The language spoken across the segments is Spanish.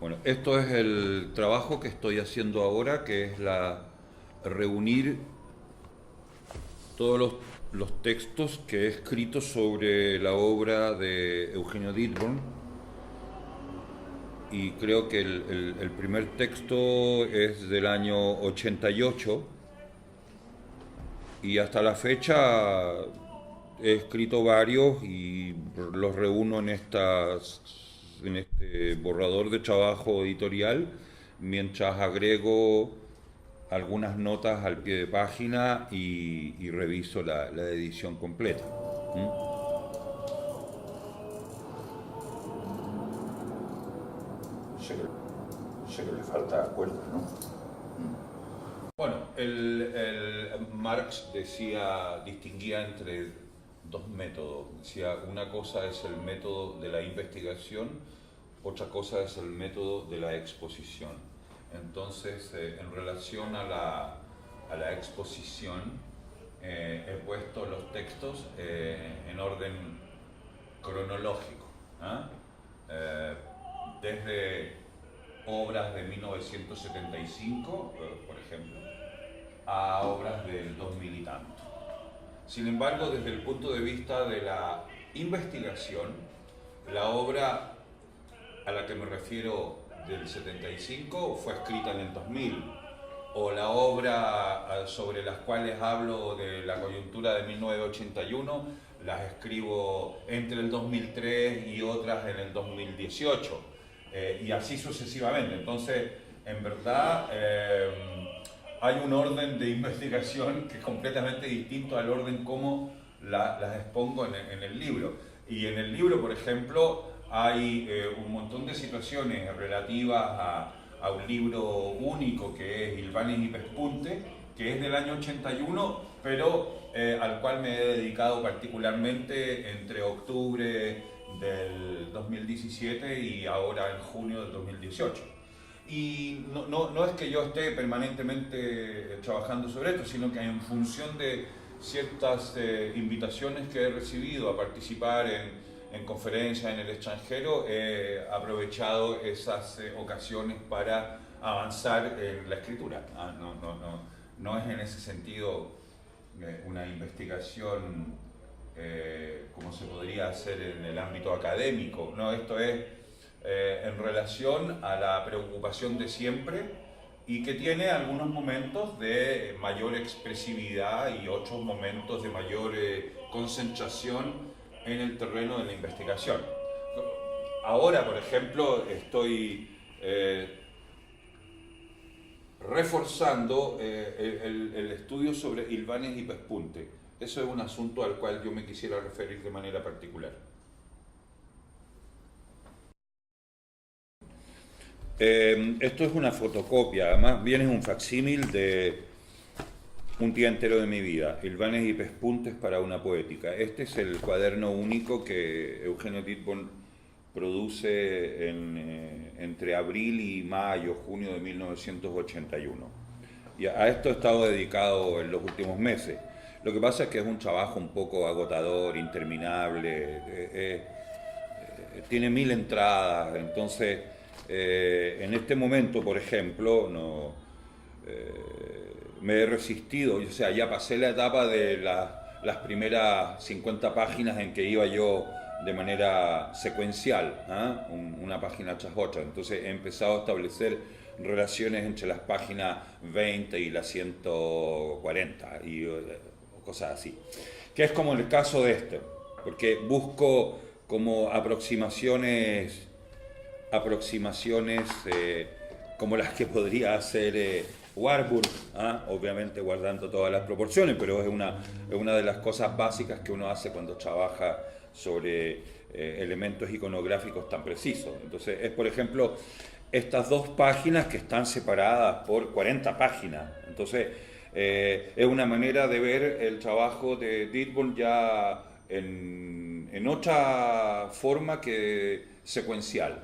Bueno, esto es el trabajo que estoy haciendo ahora, que es reunir todos los textos que he escrito sobre la obra de Eugenio Dittborn. Y creo que el primer texto es del año 88 y hasta la fecha he escrito varios y los reúno en este borrador de trabajo editorial, mientras agrego algunas notas al pie de página y reviso la edición completa. ¿Mm? Sé sé que le falta cuerda, ¿no? Bueno, Marx distinguía entre dos métodos. Decía, una cosa es el método de la investigación, otra cosa es el método de la exposición. Entonces, en relación a la exposición, he puesto los textos en orden cronológico. ¿Ah? Eh, Desde obras de 1975, por ejemplo, a obras del 2000 y tanto. Sin embargo, desde el punto de vista de la investigación, la obra a la que me refiero del 75 fue escrita en el 2000, o la obra sobre las cuales hablo de la coyuntura de 1981 las escribo entre el 2003 y otras en el 2018, y así sucesivamente. Entonces, en verdad, hay un orden de investigación que es completamente distinto al orden como las expongo en el libro. Y en el libro, por ejemplo, hay un montón de situaciones relativas a un libro único que es Ilvanes y Pespunte, que es del año 81, pero al cual me he dedicado particularmente entre octubre del 2017 y ahora en junio del 2018. Y no es que yo esté permanentemente trabajando sobre esto, sino que en función de ciertas invitaciones que he recibido a participar en conferencias en el extranjero, he aprovechado esas ocasiones para avanzar en la escritura. No es en ese sentido una investigación como se podría hacer en el ámbito académico. No, esto es en relación a la preocupación de siempre y que tiene algunos momentos de mayor expresividad y otros momentos de mayor concentración en el terreno de la investigación. Ahora, por ejemplo, estoy reforzando el estudio sobre Ilvanes y Pespunte. Eso es un asunto al cual yo me quisiera referir de manera particular. Esto es una fotocopia, además bien es un facsímil de un día entero de mi vida, Ilvanes y Pespuntes para una poética. Este es el cuaderno único que Eugenio Dittborn produce entre abril y mayo, junio de 1981. Y a esto he estado dedicado en los últimos meses. Lo que pasa es que es un trabajo un poco agotador, interminable, tiene 1000 entradas, entonces en este momento, por ejemplo, me he resistido, o sea, ya pasé la etapa de las primeras 50 páginas en que iba yo de manera secuencial, ¿eh? Una página tras otra, entonces he empezado a establecer relaciones entre las páginas 20 y las 140 y cosas así, que es como el caso de este, porque busco como aproximaciones como las que podría hacer Warburg, obviamente guardando todas las proporciones, pero es una de las cosas básicas que uno hace cuando trabaja sobre elementos iconográficos tan precisos. Entonces es, por ejemplo, estas dos páginas que están separadas por 40 páginas. Entonces es una manera de ver el trabajo de Dittborn ya en otra forma que secuencial.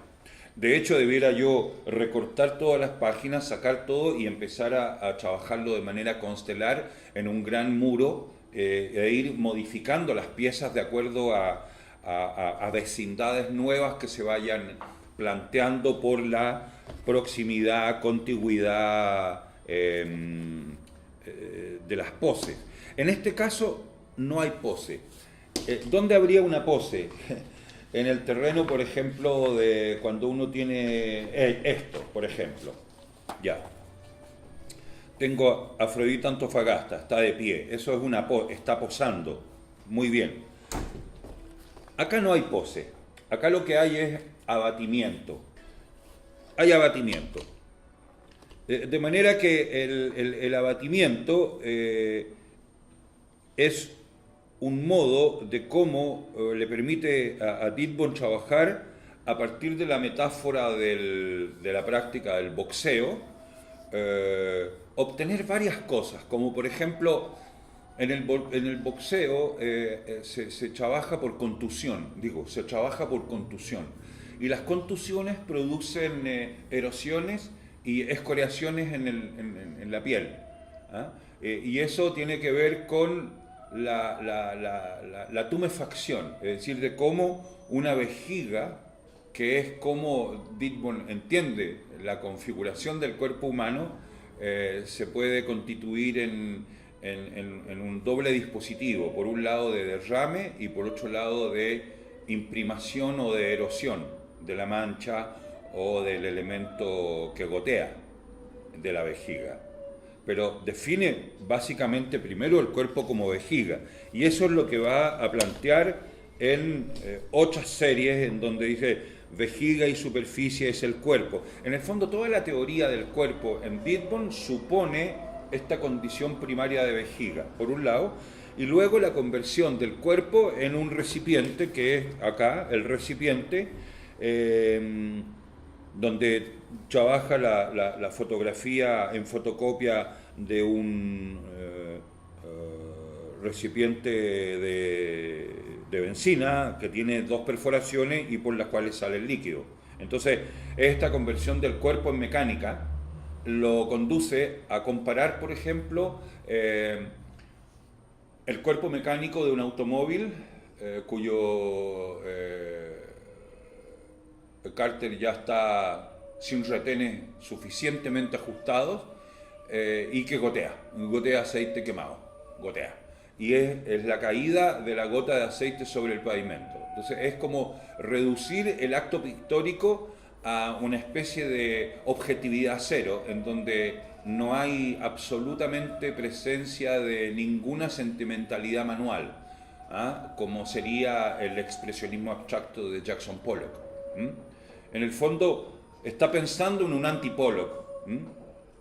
De hecho, debiera yo recortar todas las páginas, sacar todo y empezar a trabajarlo de manera constelar en un gran muro e ir modificando las piezas de acuerdo a vecindades nuevas que se vayan planteando por la proximidad, contigüidad de las poses. En este caso no hay pose. ¿Dónde habría una pose? En el terreno, por ejemplo, de cuando uno tiene esto, por ejemplo. Ya. Tengo a Afrodita Antofagasta, está de pie. Eso es una pose, está posando. Muy bien. Acá no hay pose. Acá lo que hay es abatimiento. Hay abatimiento. De manera que el abatimiento es un modo de cómo le permite a Didbon trabajar a partir de la metáfora de la práctica del boxeo, obtener varias cosas, como por ejemplo en el boxeo se trabaja por contusión, se trabaja por contusión, y las contusiones producen erosiones y escoriaciones en la piel, ¿ah? Y eso tiene que ver con la tumefacción, es decir, de cómo una vejiga, que es como Didbon entiende la configuración del cuerpo humano, se puede constituir en un doble dispositivo, por un lado de derrame y por otro lado de imprimación o de erosión de la mancha o del elemento que gotea de la vejiga. Pero define básicamente primero el cuerpo como vejiga, y eso es lo que va a plantear en otras series en donde dice vejiga y superficie es el cuerpo. En el fondo toda la teoría del cuerpo en Didbon supone esta condición primaria de vejiga, por un lado, y luego la conversión del cuerpo en un recipiente, que es acá el recipiente, donde trabaja la fotografía en fotocopia de un recipiente de benzina que tiene dos perforaciones y por las cuales sale el líquido. Entonces, esta conversión del cuerpo en mecánica lo conduce a comparar, por ejemplo, el cuerpo mecánico de un automóvil cuyo cárter ya está sin retenes suficientemente ajustados y que gotea aceite quemado, gotea. Y es la caída de la gota de aceite sobre el pavimento. Entonces es como reducir el acto pictórico a una especie de objetividad cero, en donde no hay absolutamente presencia de ninguna sentimentalidad manual, ¿ah? Como sería el expresionismo abstracto de Jackson Pollock. En el fondo está pensando en un anti-Pollock,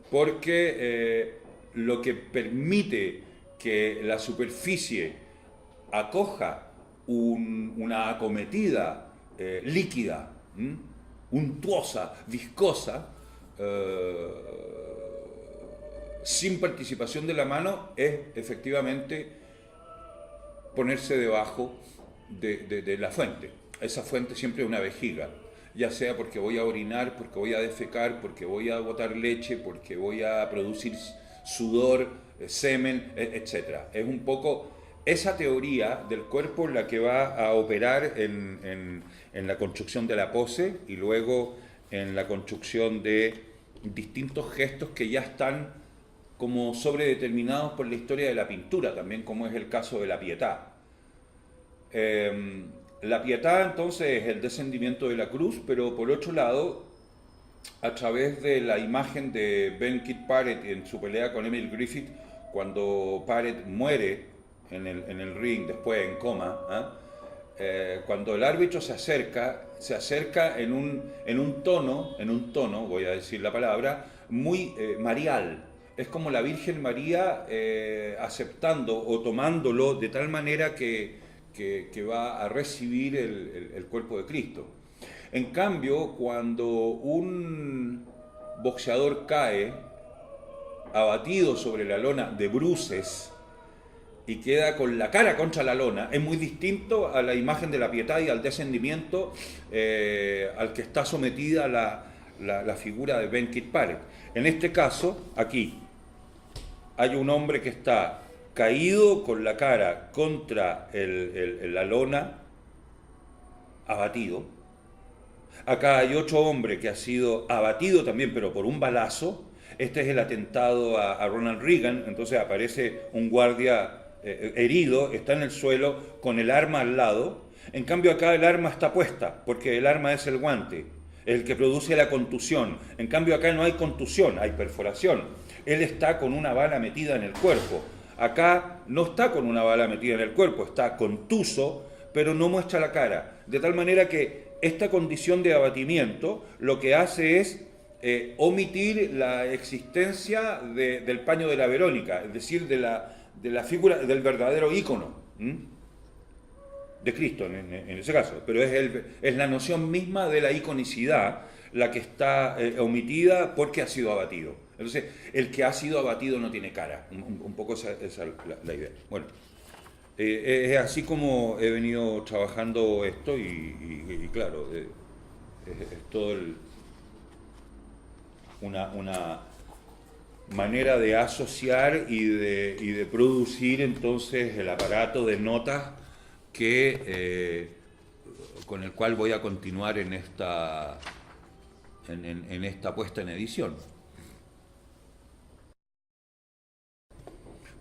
porque lo que permite que la superficie acoja una acometida líquida, untuosa, viscosa, sin participación de la mano, es efectivamente ponerse debajo de la fuente. Esa fuente siempre es una vejiga, ya sea porque voy a orinar, porque voy a defecar, porque voy a botar leche, porque voy a producir sudor, semen, etc. Es un poco esa teoría del cuerpo la que va a operar en la construcción de la pose y luego en la construcción de distintos gestos que ya están como sobredeterminados por la historia de la pintura, también como es el caso de la Pietà. La Pietà entonces es el descendimiento de la cruz, pero por otro lado, a través de la imagen de Ben Kit Parrett en su pelea con Emil Griffith, cuando Parrett muere en el ring, después en coma, cuando el árbitro se acerca en un tono, voy a decir la palabra, muy marial. Es como la Virgen María aceptando o tomándolo de tal manera que va a recibir el cuerpo de Cristo. En cambio, cuando un boxeador cae abatido sobre la lona de bruces y queda con la cara contra la lona, es muy distinto a la imagen de la Pietà y al descendimiento al que está sometida la figura de Ben Kit Parrett. En este caso, aquí, hay un hombre que está caído con la cara contra la lona, abatido, Acá hay otro hombre que ha sido abatido también, pero por un balazo. Este es el atentado a Ronald Reagan. Entonces aparece un guardia herido, está en el suelo con el arma al lado. En cambio acá el arma está puesta, porque el arma es el guante, el que produce la contusión. En cambio acá no hay contusión, hay perforación. Él está con una bala metida en el cuerpo. Acá no está con una bala metida en el cuerpo, está contuso, pero no muestra la cara. De tal manera que esta condición de abatimiento lo que hace es omitir la existencia del paño de la Verónica, es decir, de la figura del verdadero ícono de Cristo en ese caso. Pero es la noción misma de la iconicidad la que está omitida porque ha sido abatido. Entonces, el que ha sido abatido no tiene cara. Un poco esa es la idea. Bueno. Es así como he venido trabajando esto y claro, es todo una manera de asociar y de producir entonces el aparato de notas que, con el cual voy a continuar en esta puesta en edición.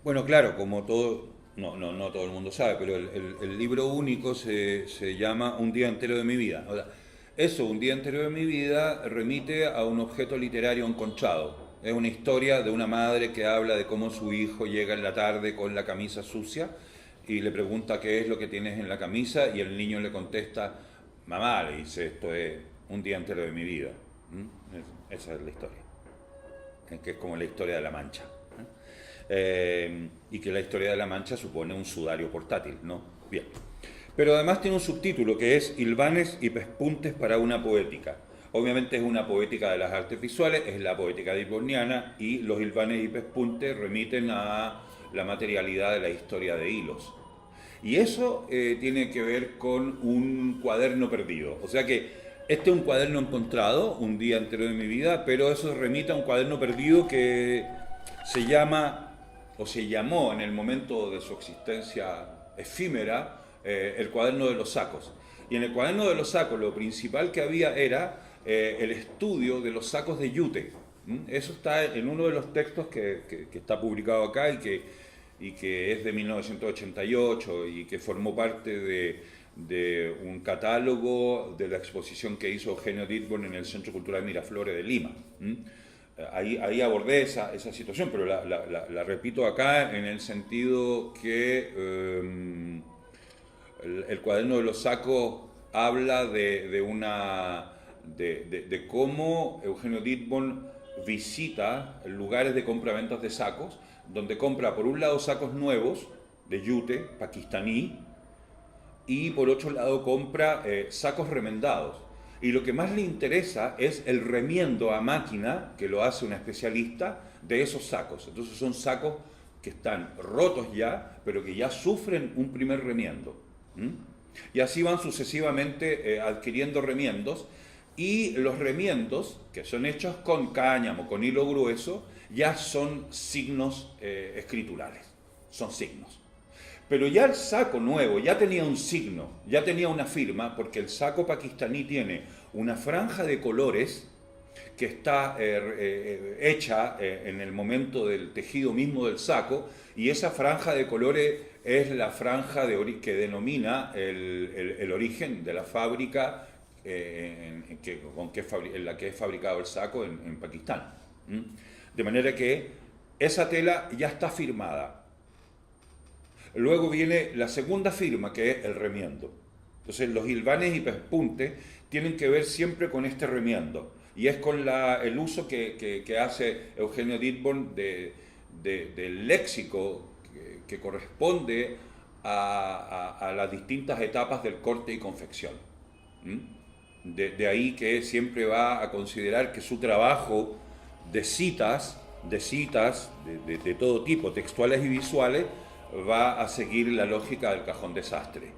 Bueno, claro, como todo, no todo el mundo sabe, pero el libro único se llama Un día entero de mi vida. O sea, eso, un día entero de mi vida, remite a un objeto literario encontrado. Es una historia de una madre que habla de cómo su hijo llega en la tarde con la camisa sucia y le pregunta qué es lo que tienes en la camisa y el niño le contesta, mamá, le dice, esto es un día entero de mi vida. Esa es la historia, que es como la historia de la Mancha. Y que la historia de la Mancha supone un sudario portátil, ¿no? Bien. Pero además tiene un subtítulo que es Hilvanes y pespuntes para una poética. Obviamente es una poética de las artes visuales, es la poética diborniana y los hilvanes y pespuntes remiten a la materialidad de la historia de hilos. Y eso tiene que ver con un cuaderno perdido. O sea que este es un cuaderno encontrado, un día entero de mi vida, pero eso remite a un cuaderno perdido que se llama o se llamó en el momento de su existencia efímera el cuaderno de los sacos. Y en el cuaderno de los sacos lo principal que había era el estudio de los sacos de yute. Eso está en uno de los textos que está publicado acá y que es de 1988 y que formó parte de un catálogo de la exposición que hizo Eugenio Dittborn en el Centro Cultural Miraflores de Lima. Ahí abordé esa situación, pero la repito acá en el sentido que el cuaderno de los sacos habla de cómo Eugenio Dittborn visita lugares de compra-ventas de sacos, donde compra por un lado sacos nuevos de yute pakistaní y por otro lado compra sacos remendados. Y lo que más le interesa es el remiendo a máquina, que lo hace un especialista, de esos sacos. Entonces son sacos que están rotos ya, pero que ya sufren un primer remiendo. Y así van sucesivamente adquiriendo remiendos, y los remiendos, que son hechos con cáñamo, con hilo grueso, ya son signos escriturales, son signos. Pero ya el saco nuevo ya tenía un signo, ya tenía una firma, porque el saco pakistaní tiene una franja de colores que está hecha en el momento del tejido mismo del saco, y esa franja de colores es la franja que denomina el origen de la fábrica en la que es fabricado el saco en Pakistán. De manera que esa tela ya está firmada. Luego viene la segunda firma, que es el remiendo. Entonces los hilvanes y pespuntes tienen que ver siempre con este remiendo. Y es con el uso que hace Eugenio Dittborn del léxico que corresponde a las distintas etapas del corte y confección. De ahí que siempre va a considerar que su trabajo de citas de todo tipo, textuales y visuales, va a seguir la lógica del cajón desastre,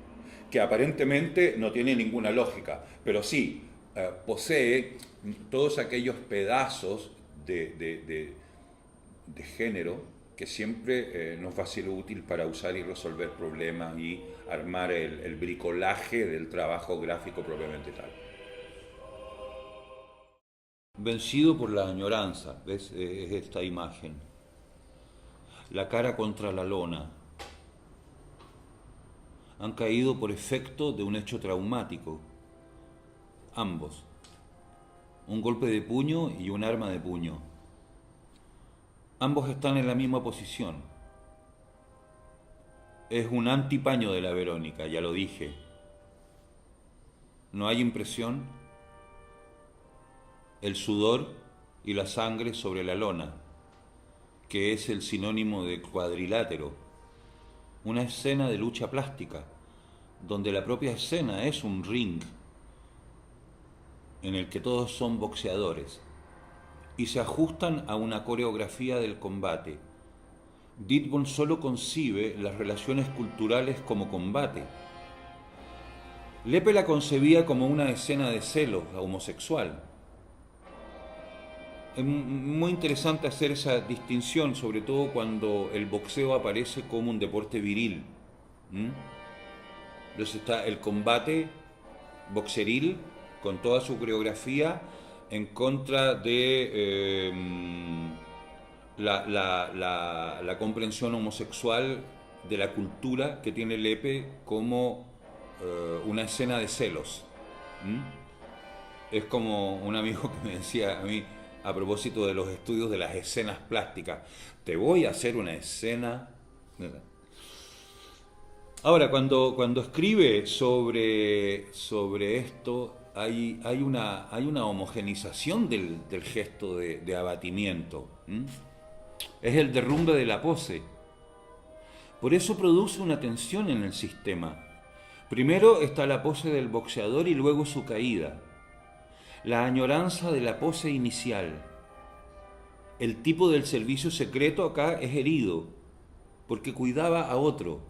que aparentemente no tiene ninguna lógica, pero sí posee todos aquellos pedazos de género que siempre nos va a ser útil para usar y resolver problemas y armar el bricolaje del trabajo gráfico propiamente tal. vencido por la añoranza. ¿Ves? Es esta imagen. La cara contra la lona. Han caído por efecto de un hecho traumático. Ambos. Un golpe de puño y un arma de puño. Ambos están en la misma posición. Es un antipaño de la Verónica, ya lo dije. No hay impresión. El sudor y la sangre sobre la lona, que es el sinónimo de cuadrilátero. Una escena de lucha plástica, donde la propia escena es un ring en el que todos son boxeadores y se ajustan a una coreografía del combate. Didbon solo concibe las relaciones culturales como combate. Lepe la concebía como una escena de celos homosexual. Es muy interesante hacer esa distinción, sobre todo cuando el boxeo aparece como un deporte viril. Entonces está el combate boxeril con toda su coreografía en contra de la comprensión homosexual de la cultura que tiene Lepe como una escena de celos. Es como un amigo que me decía a mí, a propósito de los estudios de las escenas plásticas, te voy a hacer una escena. Ahora, cuando escribe sobre esto, hay una homogenización del gesto de abatimiento. Es el derrumbe de la pose. Por eso produce una tensión en el sistema. Primero está la pose del boxeador y luego su caída. La añoranza de la pose inicial. El tipo del servicio secreto acá es herido, porque cuidaba a otro.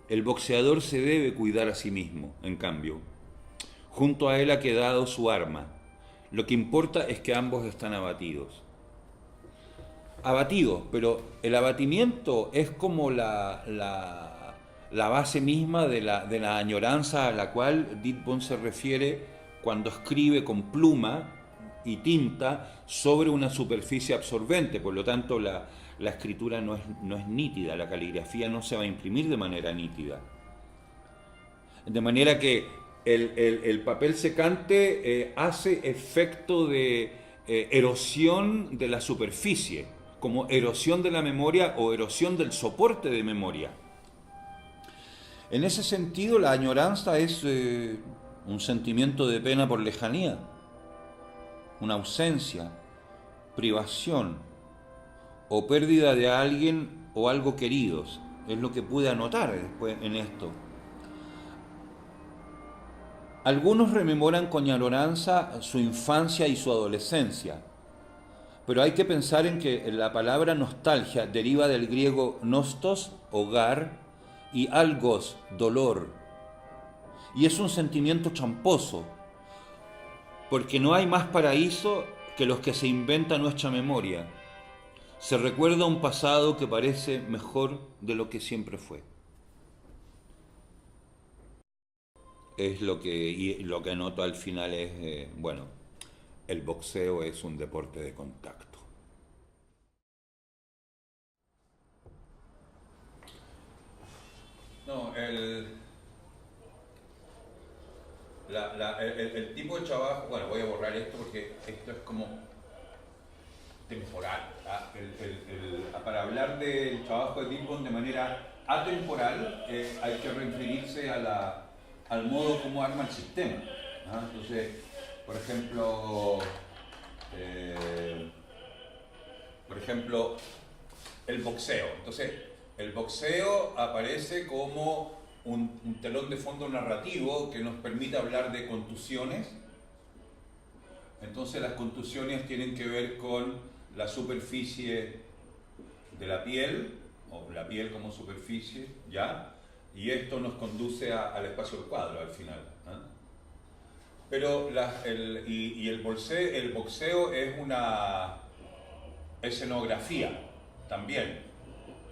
El boxeador se debe cuidar a sí mismo, en cambio. Junto a él ha quedado su arma. Lo que importa es que ambos están abatidos. Abatidos, pero el abatimiento es como la base misma de la añoranza a la cual Didbon se refiere cuando escribe con pluma y tinta sobre una superficie absorbente. Por lo tanto, la escritura no es nítida, la caligrafía no se va a imprimir de manera nítida. De manera que el papel secante hace efecto de erosión de la superficie, como erosión de la memoria o erosión del soporte de memoria. En ese sentido, la añoranza es un sentimiento de pena por lejanía, una ausencia, privación o pérdida de alguien o algo queridos. Es lo que pude anotar después en esto. Algunos rememoran con añoranza su infancia y su adolescencia, pero hay que pensar en que la palabra nostalgia deriva del griego nostos, hogar, y algos, dolor. Y es un sentimiento tramposo, porque no hay más paraíso que los que se inventa nuestra memoria. Se recuerda un pasado que parece mejor de lo que siempre fue. Es lo que anoto al final es, bueno, el boxeo es un deporte de contacto. No, el tipo de trabajo, bueno, voy a borrar esto porque esto es como temporal. Para hablar del trabajo de Didbon de manera atemporal, hay que referirse al modo como arma el sistema. Entonces, por ejemplo, el boxeo. Entonces, el boxeo aparece como un telón de fondo narrativo que nos permite hablar de contusiones. Entonces las contusiones tienen que ver con la superficie de la piel, o la piel como superficie, ¿ya? Y esto nos conduce al espacio del cuadro al final. Pero el boxeo es una escenografía también.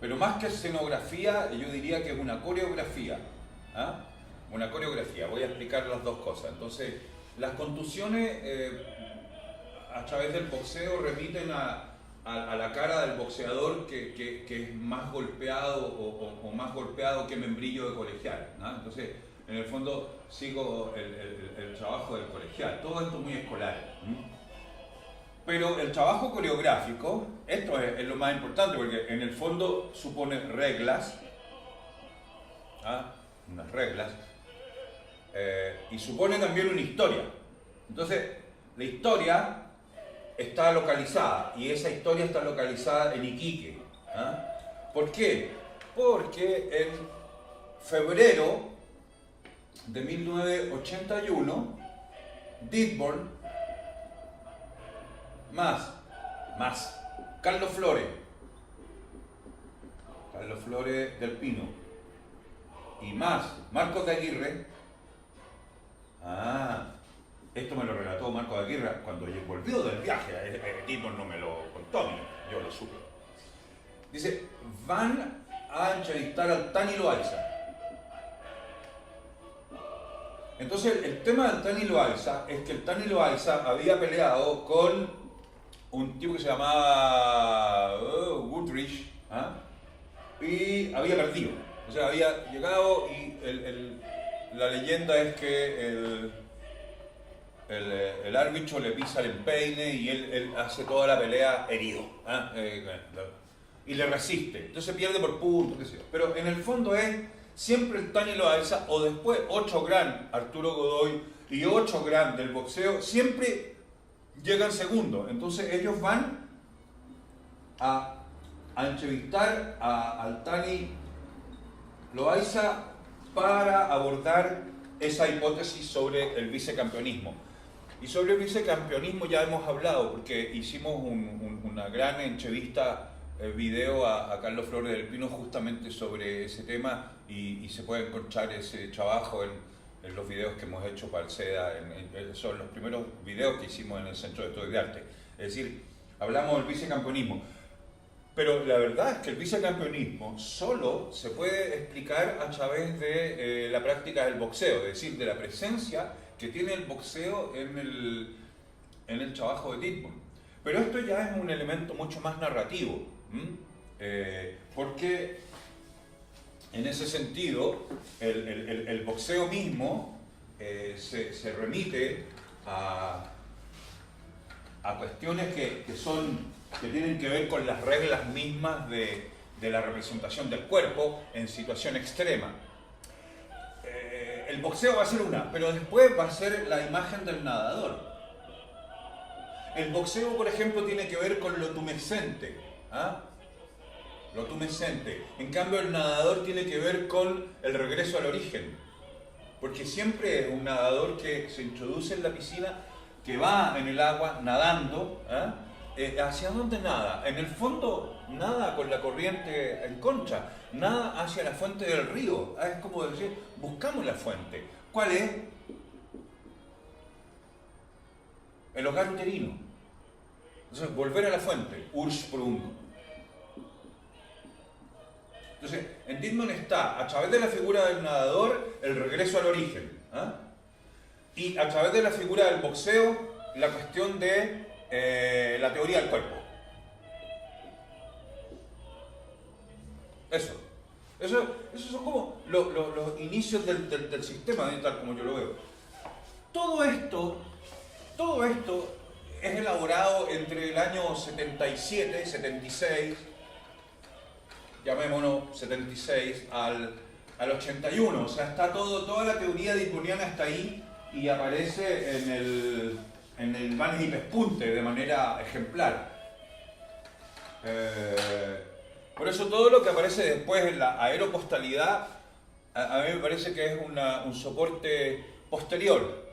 Pero más que escenografía, yo diría que es una coreografía. Una coreografía. Voy a explicar las dos cosas. Entonces, las contusiones a través del boxeo remiten a la cara del boxeador que es más golpeado o más golpeado que membrillo de colegial, ¿no? Entonces, en el fondo, sigo el trabajo del colegial. Todo esto muy escolar. Pero el trabajo coreográfico, esto es lo más importante, porque en el fondo supone reglas, unas reglas, y supone también una historia. Entonces, la historia está localizada, y esa historia está localizada en Iquique. ¿Por qué? Porque en febrero de 1981, Ditborn más Carlos Flores del Pino y más Marcos de Aguirre. Esto me lo relató Marcos de Aguirre cuando volvió del viaje. Ditborn no me lo contó, yo lo supe. Dice, van a entrevistar al Tani Loaiza. Entonces el tema del Tani Loaiza es que el Tani Loaiza había peleado con un tipo que se llamaba Goodrich, y había perdido. O sea, había llegado y la leyenda es que el árbitro le pisa el empeine y él hace toda la pelea herido. Y le resiste. Entonces pierde por puntos, qué sé yo. Pero en el fondo es siempre el Tani Loaiza, o después otro gran Arturo Godoy y otro gran del boxeo, siempre llegan segundo. Entonces ellos van a entrevistar al Tani Loaiza para abordar esa hipótesis sobre el vicecampeonismo. Y sobre el vicecampeonismo ya hemos hablado, porque hicimos una gran entrevista, video a Carlos Flores del Pino justamente sobre ese tema, y se puede encontrar ese trabajo en los videos que hemos hecho para el SEDA, son los primeros videos que hicimos en el Centro de Estudios de Arte. Es decir, hablamos del vicecampeonismo. Pero la verdad es que el vicecampeonismo solo se puede explicar a través de la práctica del boxeo, es decir, de la presencia que tiene el boxeo en el trabajo de Ditborn. Pero esto ya es un elemento mucho más narrativo, porque en ese sentido el boxeo mismo se remite a cuestiones que tienen que ver con las reglas mismas de la representación del cuerpo en situación extrema. El boxeo va a ser una, pero después va a ser la imagen del nadador. El boxeo, por ejemplo, tiene que ver con lo tumescente. Lo tumescente. En cambio, el nadador tiene que ver con el regreso al origen. Porque siempre es un nadador que se introduce en la piscina, que va en el agua nadando. ¿Hacia dónde nada? En el fondo, nada con la corriente en contra, nada hacia la fuente del río. Es como decir, buscamos la fuente. ¿Cuál es? El hogar uterino. Entonces, volver a la fuente, Ursprung. Entonces, en Ditborn está, a través de la figura del nadador, el regreso al origen. Y a través de la figura del boxeo, la cuestión de la teoría del cuerpo. Esos son como los inicios del sistema, tal como yo lo veo. Todo esto es elaborado entre el año 77, 76, llamémonos 76, al 81. O sea, está toda la teoría ditborniana está ahí y aparece en el Vanes y Pespunte de manera ejemplar. Por eso todo lo que aparece después en la aeropostalidad, a mí me parece que es un soporte posterior.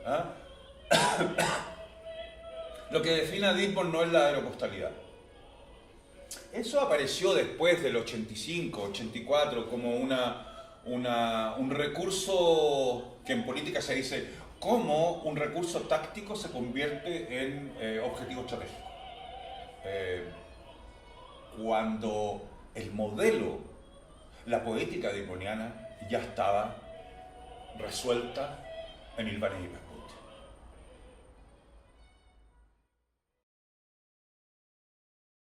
Lo que define a Ditborn no es la aeropostalidad. Eso apareció después del 85, 84 como un recurso que en política se dice cómo un recurso táctico se convierte en objetivo estratégico. Cuando el modelo, la poética ditborniana ya estaba resuelta en el Vanes y Pespunte.